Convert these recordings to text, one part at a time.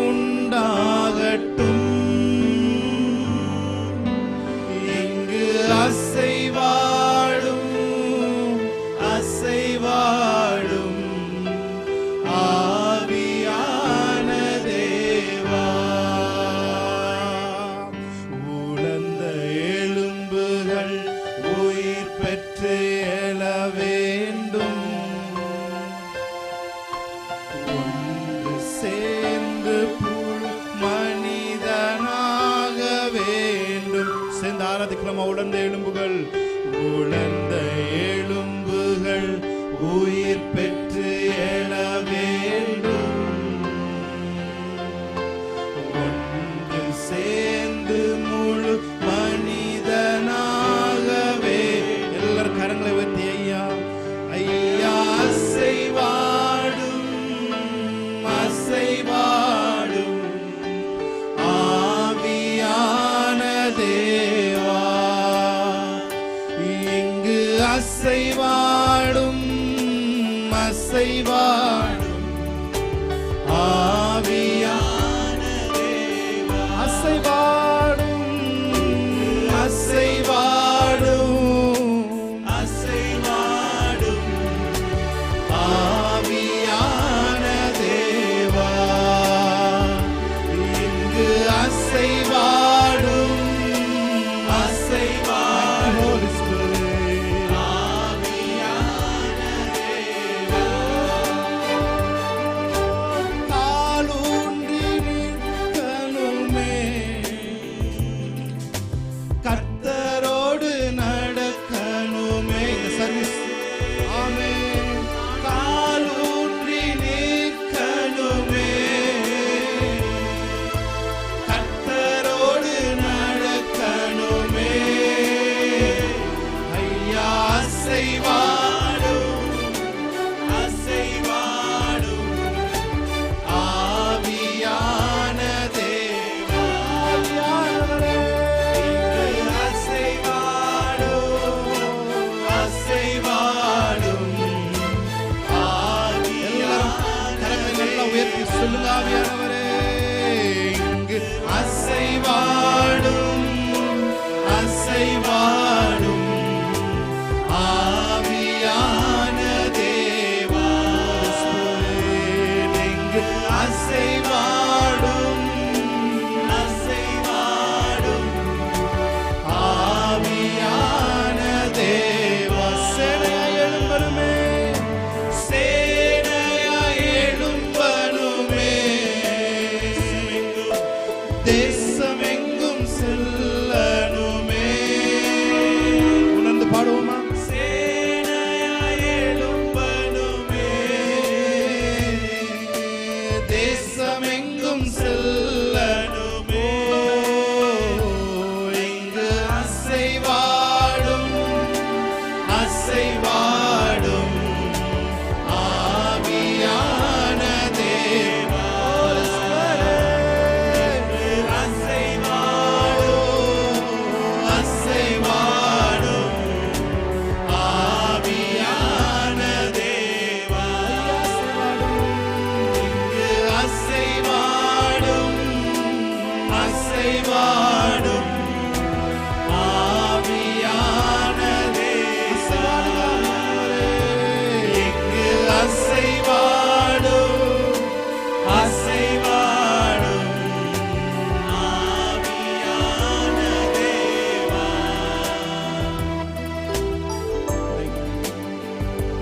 உண்டாகட்டும். இங்கு அசைவாடும் அசைவாடும் ஆவியான தேவா. உலர்ந்த எலும்புகள் உயிர் பெற்று எழ வேண்டும். ஒன்று சேர்ந்து மனிதனாக வேண்டும். சேர்ந்து ஆராதிக்கிறோமா? உலர்ந்த எலும்புகள் உலர்ந்த எலும்புகள் உயிர் பெற்று எழ வேண்டும். ஒன்று சேர்ந்து முழு மனிதனாகவே. எல்லாரும் கரங்களை உயர்த்தி ஐயா ஐயா அசைவாடும் அசைவாடும் ஆவியான தேவா. இங்கு அசைவாடும் அசைவாடும் ஆவியான தேவா. அசைவாடும் அசைவாடும் அசைவாடும் ஆவியான தேவா. இங்கு அசைவாடும் அசைவாடும் ஆவியான தேவா. காலூன்றி நிற்கணுமே, கர்த்தரோடு நடக்கணுமே. இந்த சர்வீஸ் ஆமென். காலூன்றி நிற்கணுமே, கர்த்தரோடு நடக்கணுமே. ஐயா அசைவாடும் அசைவாடும் ஆவியான தேவா. இங்கு அசைவாடும் அசைவாடும் ஆவியான தேவா. உயர்த்தி சொல்லுங்க ஆவியானவரே. இங்கு அசைவாடும் அசைவாடும் ஆவியான தேவா. இங்கு அசைவாடும் அசைவாடும் ஆவியான தேவா. சேனையாய் எழும்பணுமே, சேனையாய் எழும்பணுமே. தேசமெங்கும் செல்லணுமே. உணர்ந்து பாடுவோமா? சேனையாய் எழும்பணுமே, தேசமெங்கும் செல்லணுமே. இங்கு அசைவாடும் அசைவாடும் ஆவியான தேவா. அசைவாடும் அசைவாடும் ஆவியான தேவா. இங்கு அசைவாடும் அசைவாடும் ஆவியான தேவா. இங்கு அசைவாடும் அசைவாடும் ஆவியான தேவா.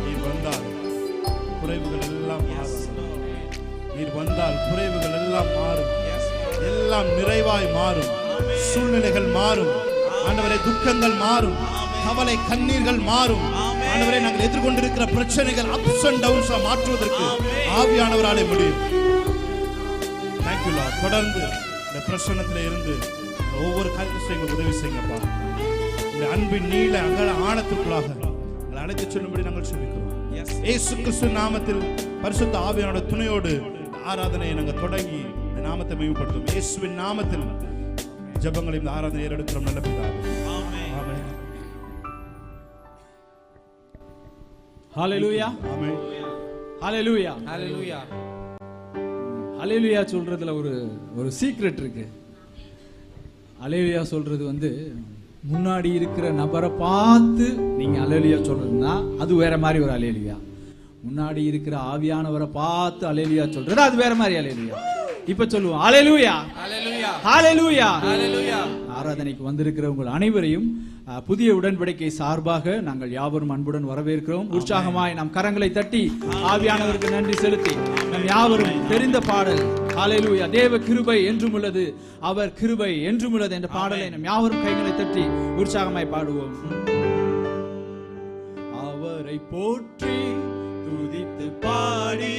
நீர் வந்தால் குறைவுகள் எல்லாம் மாறும். நீர் வந்தால் குறைவுகள் எல்லாம் மாறும். எல்லாம் நிறைவாய் மாறும். சூழ்நிலைகள் மாறும் ஆண்டவரே. துக்கங்கள் மாறும், கவலை கண்ணீர்கள் மாறும் ஆண்டவரே. நாங்கள் எதிர்கொண்டிருக்கிற பிரச்சனைகள் அப்ஸ் அண்ட் டவுன்ஸா மாற்றுவதற்கு ஆவியானவராலே முடியும். Thank you Lord. தொடர்ந்து இந்த பிரசன்னத்தில் இருந்து ஒவ்வொரு காரியத்தையும் எங்களுக்கு உதவி செய்யுங்கப்பா. இந்த அன்பின் நீள அகல ஆழத்துக்குள்ளாக எங்களை அழைத்து செல்லும்படி நாங்கள் சொல்லிக்கிறோம். இயேசு கிறிஸ்து நாமத்தில் பரிசுத்த ஆவியானோட துணையோடு ஆராதனையை நாங்கள் தொடங்கி இந்த நாமத்தை மேம்படுத்தும். இயேசுவின் நாமத்தில் ஜெபங்களை இந்த ஆராதனை ஏறெடுக்கிறோம் நல்ல பிதாவே. ஆமென். ஆமென். ஹalleluya. ஆமென். ஹalleluya. ஹalleluya. அல்லேலூயா சொல்றதுல ஒரு சீக்ரெட் இருக்கு. அல்லேலூயா சொல்றது முன்னாடி இருக்கிற நபரை பார்த்து நீங்க அல்லேலூயா சொல்றதுன்னா அது வேற மாதிரி ஒரு அல்லேலூயா. முன்னாடி இருக்கிற ஆவியானவரை பார்த்து அல்லேலூயா சொல்றது அது வேற மாதிரி அல்லேலூயா. இப்ப சொல்லுவோம் அல்லேலூயா, அல்லேலூயா, அல்லேலூயா, அல்லேலூயா. ஆராதனைக்கு வந்திருக்கிற உங்கள் அனைவரையும் புதிய உடன்படிக்கை சார்பாக நாங்கள் யாவரும் அன்புடன் வரவேற்கிறோம். உற்சாகமாய் நாம் கரங்களை தட்டி ஆவியானவருக்கு நன்றி செலுத்தி நம் யாவரும் தெரிந்த பாடல் அல்லேலூயா, தேவ கிருபை என்றும் உள்ளது, அவர் கிருபை என்றும் உள்ளது என்ற பாடலை நம் யாவரும் கைகளை தட்டி உற்சாகமாய் பாடுவோம். அவரை போற்றி துதித்து பாடி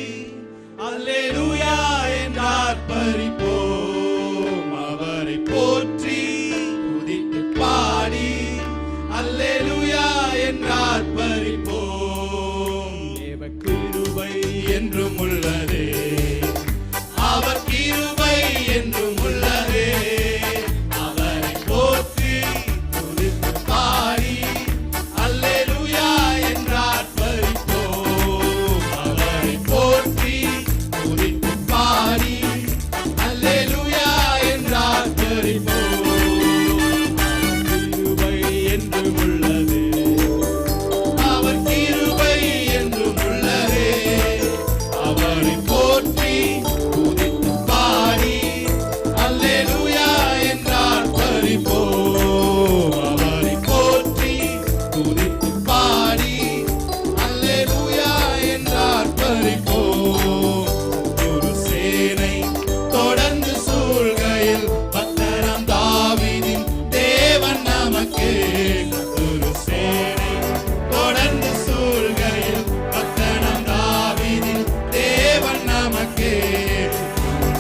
அல்லேலூயா என்றார் பரிபோம். அவரை போற்றி துதித்து பாடி அல்லேலூயா என்றார் பரிபோம். தேவ கிருபை என்றும் உள்ளதே, அவர் கிருபை என்றும் உள்ளதே. அவரை போற்றி துதித்து பாடி அல்லேலூயா என்றார் பரிபோம். அவரை போற்றி துதித்து பாடி அல்லேலூயா என்றார் பரிபோம். கிருபை என்றும் உள்ளதே, அவர் கிருபை என்றும் உள்ளதே. அவரை போற்றி துதித்து பாடி அல்லேலூயா என்றார் பரிபோம். அவரை போற்றி துதித்து பாடி அல்லேலூயா என்றார் பரிபோம். ஒரு சேனை தொடர்ந்து சூழ்கையில் பத்தரம் தாவீதின் தேவன் நமக்கு. ஒரு சேனை தொடர்ந்து சூழ்கையில் பத்தரம் தாவீதின் தேவன் நமக்கு.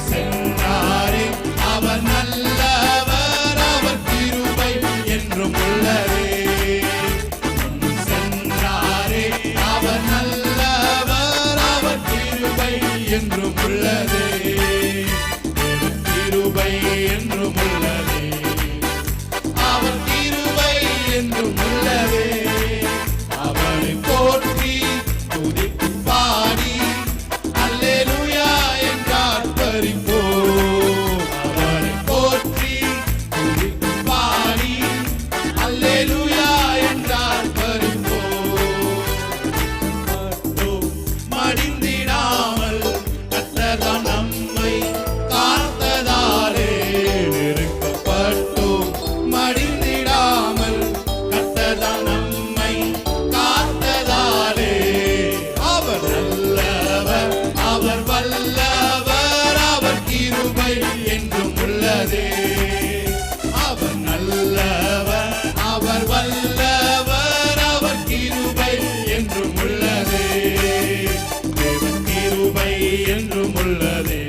சென்றாரே அவர் நல்லவர், அவர் கிருபை என்றும் உள்ளதே. சென்றாரே அவர் நல்லவர், அவர் கிருபை என்றும் உள்ளதே. கிருபை என்றும் உள்ளதே, அவர் கிருபை என்றும் உள்ளதே. அவரை போற்றி துதித்து பாடி அல்லேலூயா என்றார் பரிபோம். அவரை போற்றி துதித்து பாடி அல்லேலூயா என்றார் பரிபோம். மடிந்திடாமல் கர்த்தர் நம்மை காத்ததாலே நெருக்கப்பட்டோம். மடிந்திடாமல் கர்த்தர் நம்மை காத்ததாலே. அவர் நல்லவர், அவர் வல்லவர், அவர் கிருபை என்றும் உள்ளதே. அவர் நல்லவர், அவர் வல்லவர், அவர் கிருபை என்றும் உள்ளதே. தேவன் கிருபை என்றும் உள்ளதே,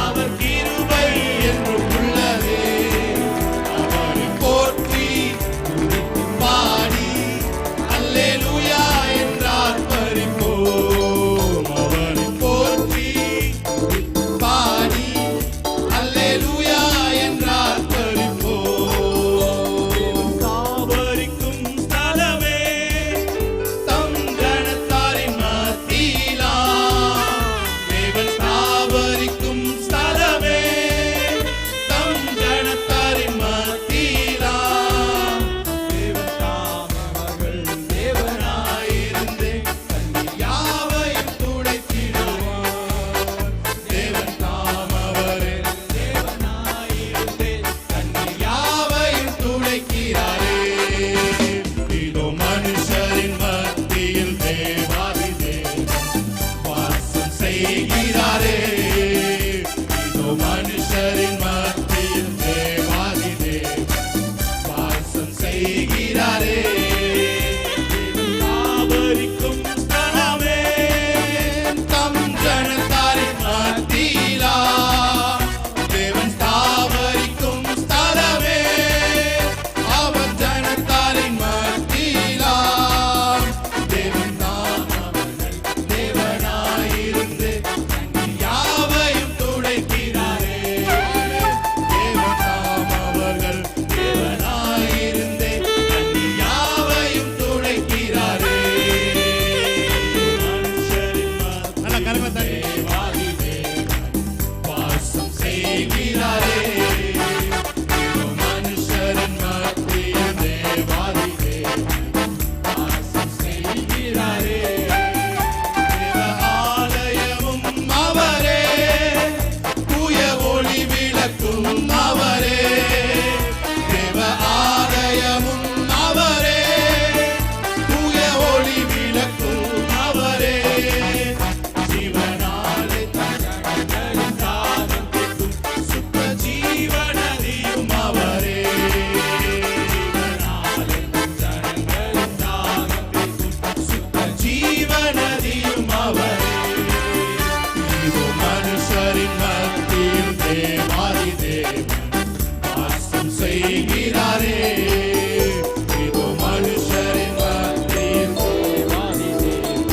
அவர் கிருபை என்றும் உள்ளதே. அவரை போற்றி துதித்து பாடி அல்லேலூயா என்றார் பரிபோம். அவரை போற்றி துதித்து பாடி அல்லேலூயா என்றார் பரிபோம். தாவரிக்கும் ஸ்தலமே தம் ஜனத்தாரின் மத்தியிலா. தேவன் தாவரிக்கும் ஸ்தலமே தம் ஜனத்தாரின் மத்தியிலா. தேவன் தாமவர்கள் தேவனாயிருந்து கண்ணீர் யாவையும் துடைத்திடுவார். தேவன் தாமவரே தேவனாயிருந்து கண்ணீர் யாவையும் துடைக்கிறாரே. இதோ மனுஷரின் மத்தியில் தேவாதி தேவன் வாசம் செய்கிறாரே. இதோ மனுஷரின் மத்தியில் தேவாதி தேவன் வாசம் செய்கிறாரே. தாவரிக்கும் ஸ்தலமே தம் ஜனத்தாரின் மத்தியிலா. தேவன் தாவரிக்கும் ஸ்தலமே அவர் ஜனத்தாரின் மத்தியிலா. தேவன் தான் அவர்கள் தேவனாயிருந்து கண்ணீர் யாவையும் துடைக்கிறாரே. செய்கிறாரே. இதோ மனுஷரின் மத்தியில் தேவாதி தேவன் வாசம் செய்கிறாரே. தேவ ஆலயமும் அவரே, தூய ஒளி விளக்கும் அவரே. தேவ ஆலயமும் அவரே, தூய ஒளி விளக்கும் அவரே. ஜீவனாலே தங்களின் தாகம் தீர்க்கும் சுத்த ஜீவநதியும் அவரே. ஜீவனாலே தங்களின் தாகம் தீர்க்கும் சுத்த ஜீவநதியும் அவரே. இதோ மனுஷரின் மத்தியில் தேவாதி தேவன் வாசம் செய்கிறாரே. இதோ மனுஷரின் மத்தியில் தேவாதி தேவன்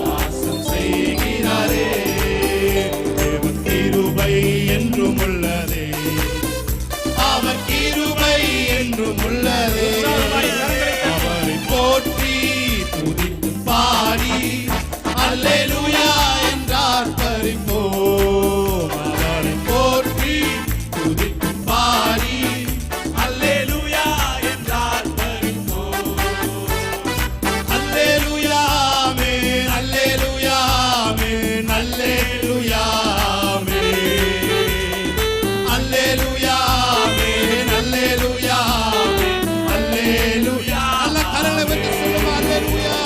வாசம் செய்கிறாரே. தேவன் கிருபை என்றும் உள்ளதே, அவர் கிருபை என்றும் உள்ளதே. அவரை போற்றி துதித்து பாடி அல்லேலூயா என்றார் பரிபோம். அவரை போற்றி துதித்து பாடி அல்லேலூயா என்றார் பரிபோம். அல்லேலூயா ஆமென், அல்லேலூயா ஆமென், அல்லேலூயா ஆமென். அல்லேலூயா ஆமென், அல்லேலூயா ஆமென், அல்லேலூயா. நல்ல கரங்களை வைத்து சொல்லுமா அல்லேலூயா.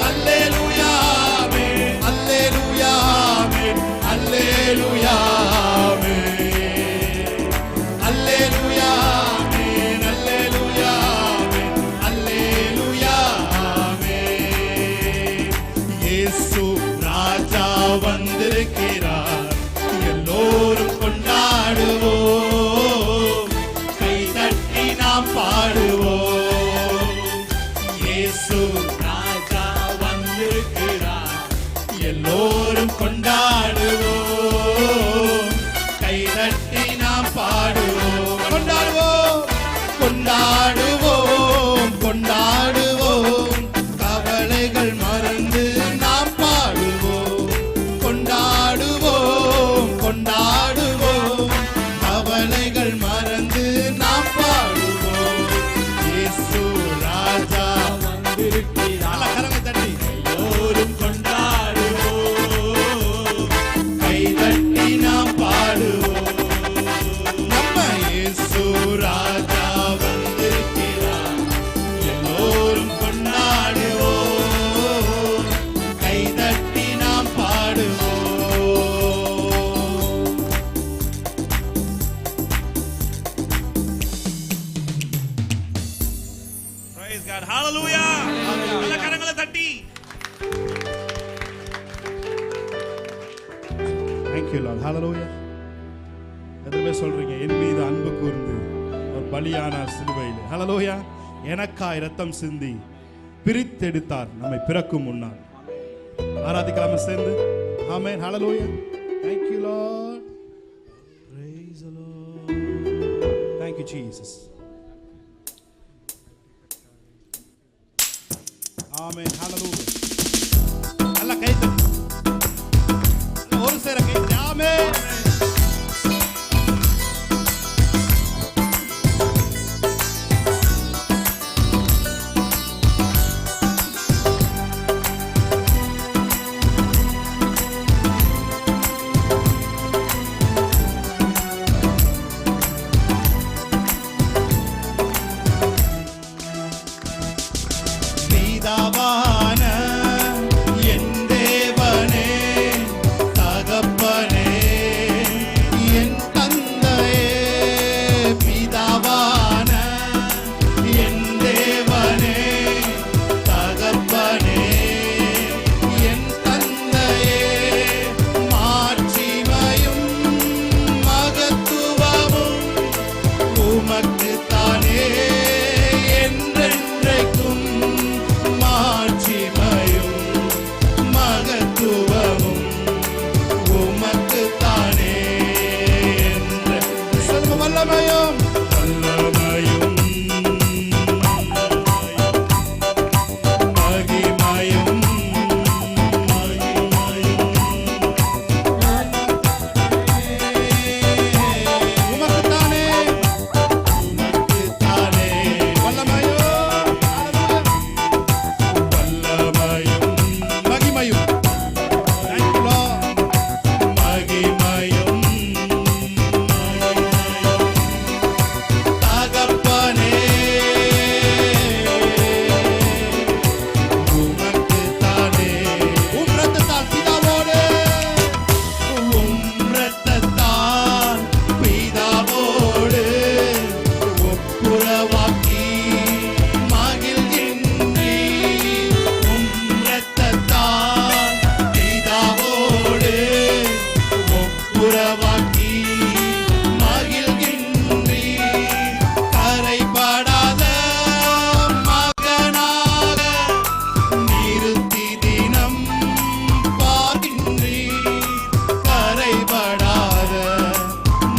அல்லேலூயா ஆமென், அல்லேலூயா ஆமென், அல்லேலூயா ஆமென். அல்லேலூயா ஆமென், அல்லேலூயா ஆமென், அல்லேலூயா ஆமென். இயேசு ராஜா வந்திருக்கிறார், எல்லோரும் கொண்டாடுவோம், கை தட்டி நாம் பாடுவோம். இயேசு ராஜா வந்திருக்கிறார், எல்லோரும் கொண்டாடுவோம், கை தட்டி நாம் பாடுவோம். கொண்டாடுவோம், கொண்டாடுவோம், கொண்டாடுவோம், கவலைகள் மறந்து நாம் பாடுவோம். கொண்டாடுவோம், கொண்டாடுவோம், கவலைகள் மறந்து நாம் பாடுவோம். இயேசு ராஜா வந்திருக்கிறார். கரங்களை தட்டி எல்லோரும் கொண்டாடுவோம், கை தட்டி நாம் பாடுவோம். நம்ம இயேசு ராஜா வந்திருக்கிறார், எல்லோரும் கொண்டாடுவோம், கை தட்டி நாம் பாடுவோம். Praise God. Hallelujah. நல்ல கரங்களை தட்டி. Thank you Lord. Hallelujah. எதுவே சொல்றீங்க, என் மீது அன்பு கூர்ந்து ஒரு பலியானார் சிலுவையில். ஹalleluya. எனக்காய் இரத்தம் சிந்தி பிரித்தெடுத்தார் நம்மை பிறக்கும் முன்னால். ஆராதிக்கலாமா சேர்ந்து? ஆமென். ஹalleluya. Thank you Lord. Praise the Lord. Thank you Jesus. ஆமென். ஹalleluya. நல்ல கை தட்டி. ஒரு சேர கை தட்டி. ஆமென். பிதாவான உறவாக்கி மகிழ்கின்றீர். கரைபடாத மகனாக நிறுத்தி தினம் பார்க்கின்றீர். கரைபடாத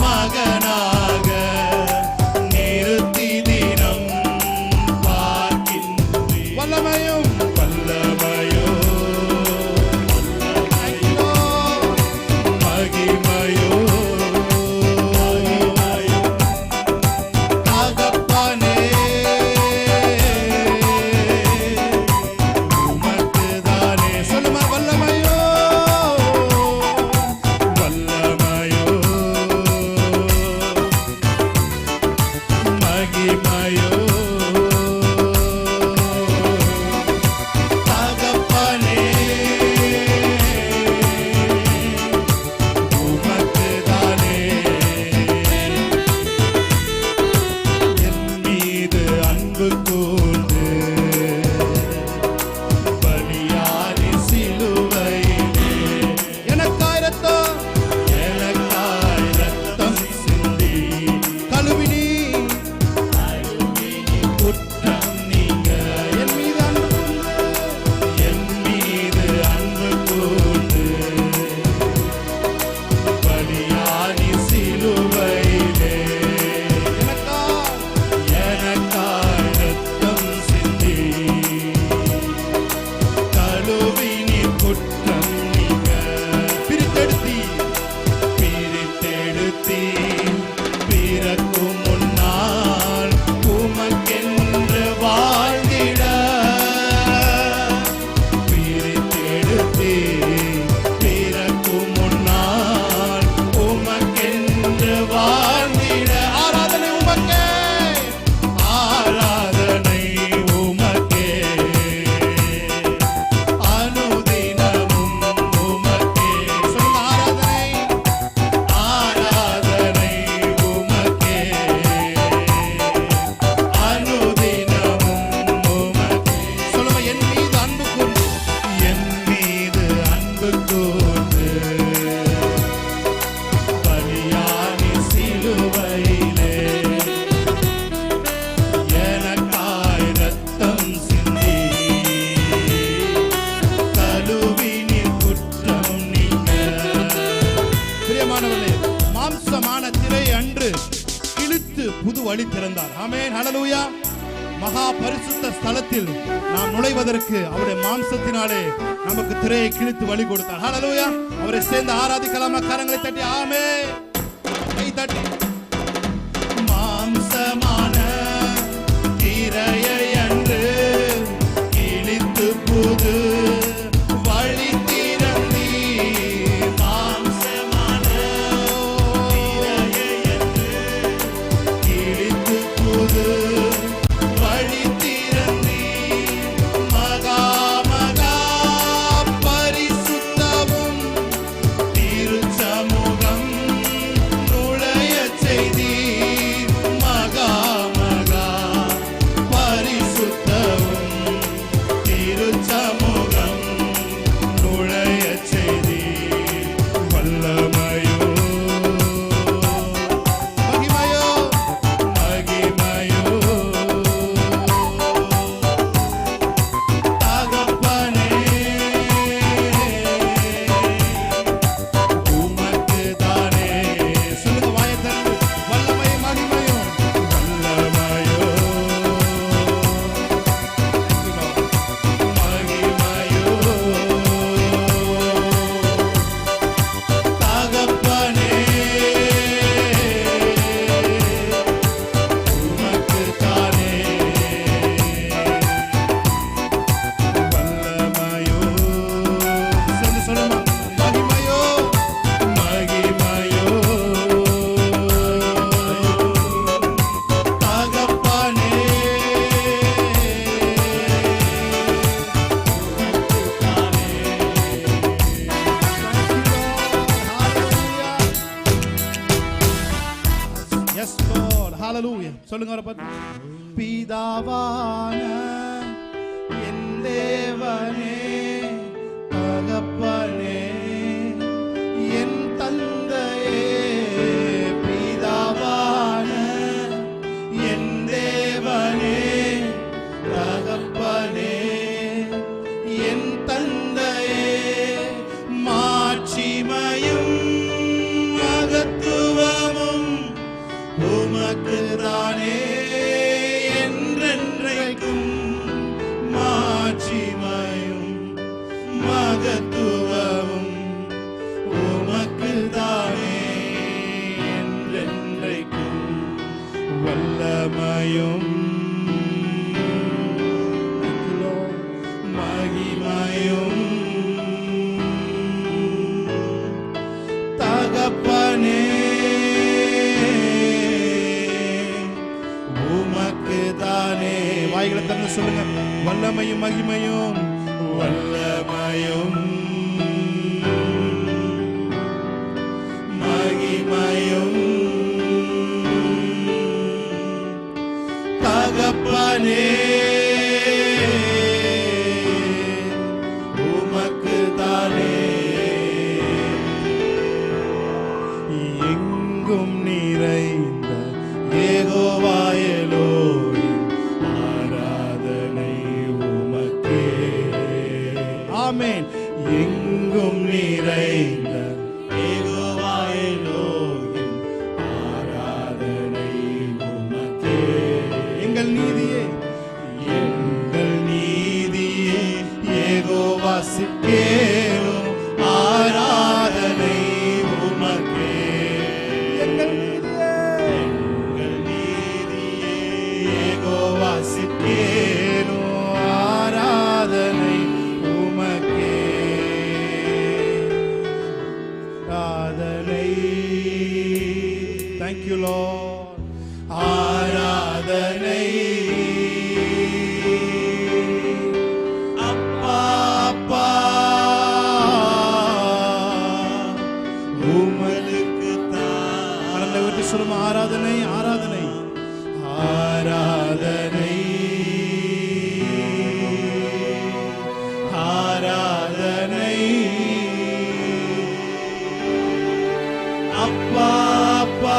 மகனாக நிறுத்தி தினம் பார்க்கின்றீர். வல்லமையும் வல்லமையோ மகிமையோ தகப்பனே உமக்குதானே. சொல்லுமா வல்லமையோ வல்லமையோ மகிமையோ தகப்பனே உமக்குதானே. என் மீது அன்பு கூர்ந்து பலியாரி சிலுவையிலே எனக்காய் ரத்தம் சிந்தி கழுவினி குற்றம் நீங்க. என் மீது அன்பு கூர்ந்து பலியாரி சிலுவையிலே எனக்காய் ரத்தம் சிந்தி கழுவினி குற்றம் நீங்க. பிரித்தெடுத்தி பிறக்கும் முன்னால் உமக்கென்று வாழ்ந்திட. பிரித்தெடுத்தி பிறக்கும் முன்னால் உமக்கென்று வாழ்ந்திட. ஆராதனை உமக்கே, ஆராதனை உமக்கே, அனுதினமும் உமக்கே. சொல்லுங்க ஆராதனை உமக்கே, அனுதினமும் உமக்கே. சொல்லுங்க என் மீது அன்பு கூர்ந்து பலியாரி சிலுவையிலே எனக்காய் ரத்தம் சிந்தி கழுவினி குற்றம் நீங்க. பிரியமானவர்களே, மாம்சமான திரை அன்று கிழித்து புது வழி திறந்தார். ஆமென், ஹல்லேலூயா. மகா பரிசுத்த ஸ்தலத்தில் நாம் நுழைவதற்கு அவருடைய மாம்சத்தினாலே நமக்கு திரையை கிழித்து வழி கொடுத்தார். ஹல்லேலூயா. அவரை சேர்ந்து ஆராதிக்கலாமா? கரங்களை தட்டி ஆமென் கை தட்டி. மாம்சமான திரையை அன்று கிழித்து புது வழி திறந்தீர். மாம்சமான திரையை அன்று கிழித்து புது வழி திறந்தீர். மகா மகா பரிசுத்தமும் திருச்சமூகம் நுழையச் செய்தீர். மகா மகா பரிசுத்தமும் திருச்சமூகம் நுழையச் செய்தீர். வல்லமையோ மகிமையோ மகிமையோ தகப்பனே உமக்குதானே. சொல்லுங்க வாயைத் திறந்து. வல்லமை மகிமையோ வல்லமையோ மகிமையோ தகப்பனே உமக்குதானே. வல்லமையோ சேர்ந்து சொல்லுமா மகிமையோ மகிமையோ தகப்பனே Yes, Lord. Hallelujah. சொல்லுங்க அவரை பார்த்து. பிதாவான என் தேவனே, தகப்பனே, என் தந்தையே, என்றென்றைக்கும் மாட்சிமையும் மகத்துவமும் உமக்கு தானே. என்றென்றைக்கும் வல்லமையும் மகிமையும் தகப்பனே உமக்கு தானே. வாய்களை தந்து சொல்லுங்க. வல்லமையும் மகிமையும் வல்லமையும் மகிமையும் தகப்பனே உமக்கு தானே. எங்கும் நிறைந்த யெகோவா எலோஹிம் ஆராதனை உமக்கே. ஆமென். எங்கும் நிறைந்த யெகோவா எலோஹிம் ஆராதனை உமக்கே. எங்கள் நீதியே எங்கள் நீதியே யெகோவா சிக்கேனோ ஆராதனை உமக்கே. எங்கள் நீதியே யெகோவா சிக்கேனோ ஆராதனை உமக்கே. ஆராதனை. Thank you Lord. ஆராதனை அப்பா அப்பா உமக்கு தான். கடந்த விட்டு சொல்லுமா. ஆராதனை ஆராதனை ஆராதனை ஆராதனை அப்பா அப்பா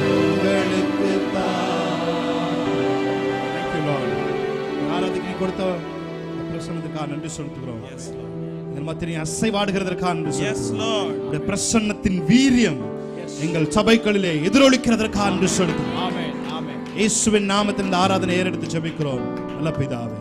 உங்களுக்கு தான். Thank you Lord. ஆராதனை கொடுத்த பிரசன்னத்துக்காக நன்றி செலுத்துகிறோம். இதன் மத்தியில் அசைவாடுகிறதற்காக நன்றி Yes, செலுத்துகிறோம். Lord. உம்முடைய பிரசன்னத்தின் வீரியம் எங்கள் சபைகளிலே எதிரொலிக்கிறதற்காக நன்றி செலுத்துகிறோம். ஆமென் ஆமென். இயேசுவின் நாமத்தில் இந்த ஆராதனை ஏறெடுத்து ஜெபிக்கிறோம் நல்ல பிதாவே.